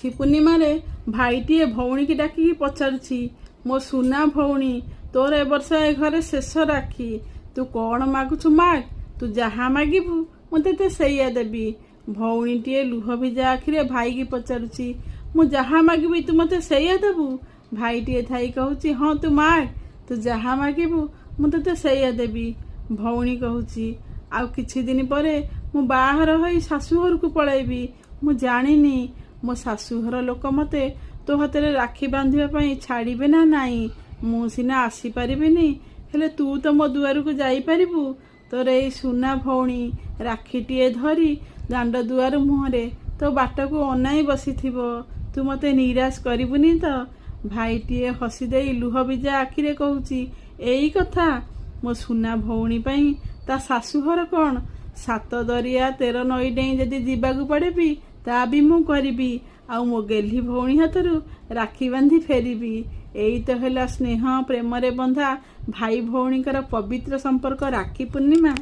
राखी पूर्णिमा रे भाईटीए भौणी की डाकी पचारुछि, मो सुना भौणी तोर ए वर्ष ए घरे शेष राखी, तू कौन मागुछु माग, तू जहाँ मागिबू मते ते सैया देबी। भौणीटीए लुह भिजा आखिरे भाई की पचारुछि, मु जहाँ मागिबी तू मते सैया देबू। भाईटीए थाई कहूछि हाँ तू माग, तू जहाँ मागिबू मु ते सैया देबी। भौणी कहूछि आउ किछि दिन परे मु बाहर होई शाशुघर को पळैबी, मु जानिनी मो शाशुघर लोक मते तो हाथे राखी बांधिबा पई छाड़िबे ना नाई। मु सिना आसी परिबिनी, हेले तू तो मो दुआर को जाई परिबू। तोर ए सुना भौणी राखीटीए धरी दांड दुआर मुहरे तो बाट को अनाई बसीथिबो, तू मते निराश करिबुनी तो। भाईटीए हसी देई लुह बिजा आखिरे कहूछि एई कथा, मो सुना भौणी पई ता शाशुघर कौन, 7 दरिया 13 नई डेई जदि जीवाकू पड़े भी ता भी मु करिबी, आउ मो गेल्ही भौणी हाथरू राखी बांधी फेरिबी। एई तो हैला स्नेह प्रेम रे बंधा भाई भौणीकर पवित्र संपर्क राखी पूर्णिमा।